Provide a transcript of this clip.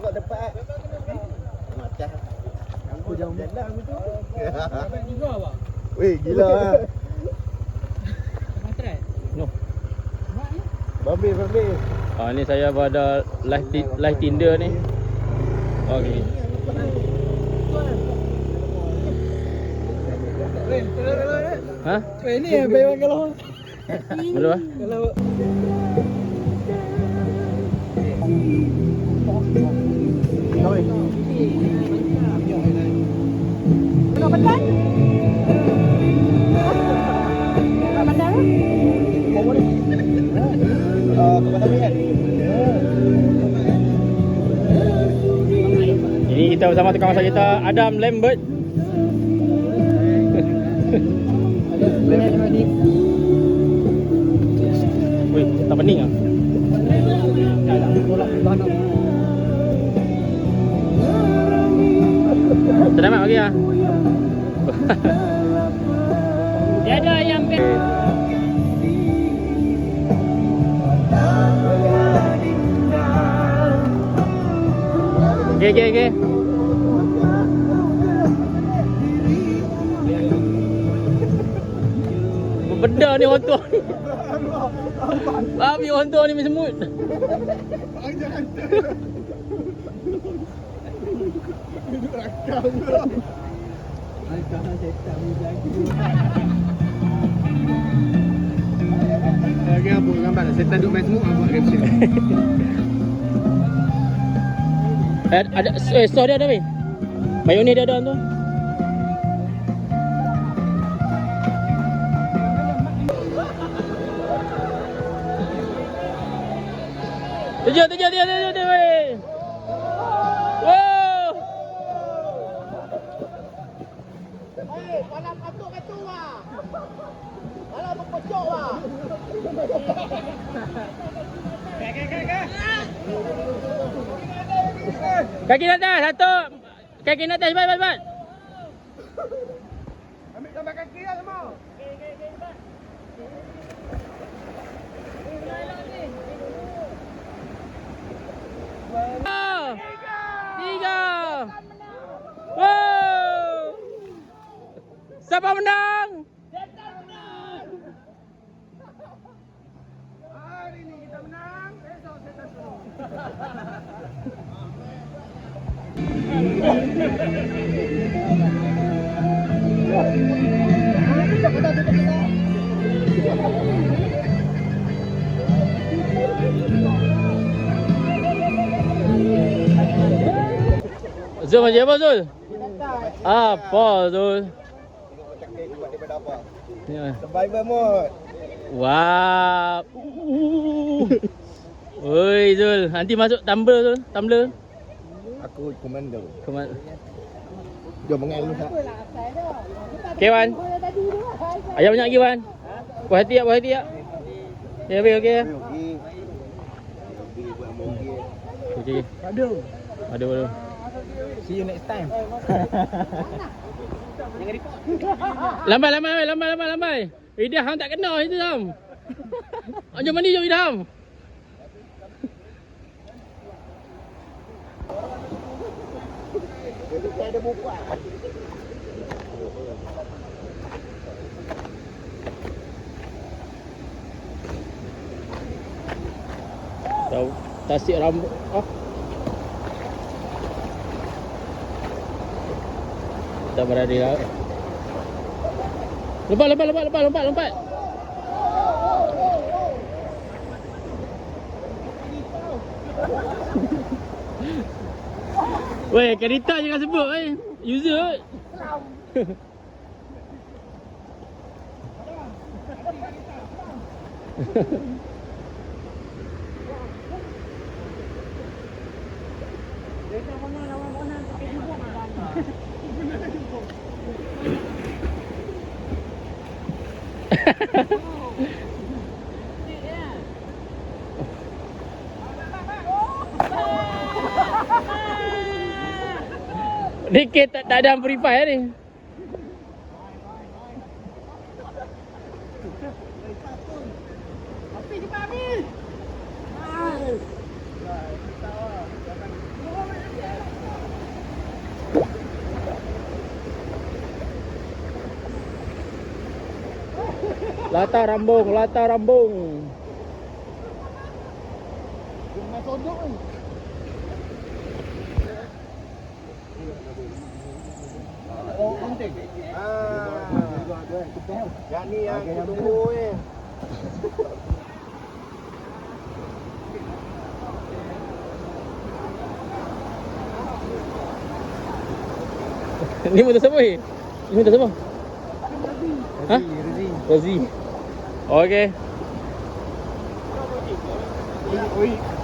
tengok tempat. Macam aku jauh jalan betul. Juga apa? Weh, gila ah. Matrai. No. Babe. Ni saya pada live Tinder ni. Okey. Ha? Ni yang bayar kalau. Belum ah? Kalau Oi. Nak pandai? Nak pandai? Kepada kan? Ini kita bersama tukang masak kita Adam Lambert. Weh, tak pening ah. Selamat pagi ah. Dia ada yang Okey. Benda ni orang tua ni. Babi orang tua ni main semut. Lagi apa gambar setan duk main semua buat caption. Ada sos dia ada weh. Mayonis dia ada tu. Tujuh weh. Wow. Kalau katuk lah. Kalau berpocok lah. Kaki atas satu. Kaki atas cepat. Ambil gambar kaki lah semua. Tiga. Wow. Siapa menang? Hari ni kita menang, besok setan suruh. Zul macam apa Zul? Apa Zul? Ya. Survivor mode. Wow. Oi Zul, nanti masuk tumbler Zul. Aku komando. Come on. Jom mengal dulu tak? Okay Wan. Ayam banyak lagi Wan. Puas hati tak? Ya, okey. Okey. Okey. Aduh. See you next time. Lambai. Idam hang tak kena itu Sam. Jom mandi jom Idam. Ada buka. Tahu tasik rambut. Kita berada di laut. Lompat. Weh, kereta jangan sebut user. Dikit tak ada amplifier ni. Api cepat Api. Latar rambung, latar rambung. Main sodok ni. Oh, penting. Yang ni yang aku tunggu ni. Ni motor siapa ni? Ni motor siapa? Ha? Rozi. Okey. Oi.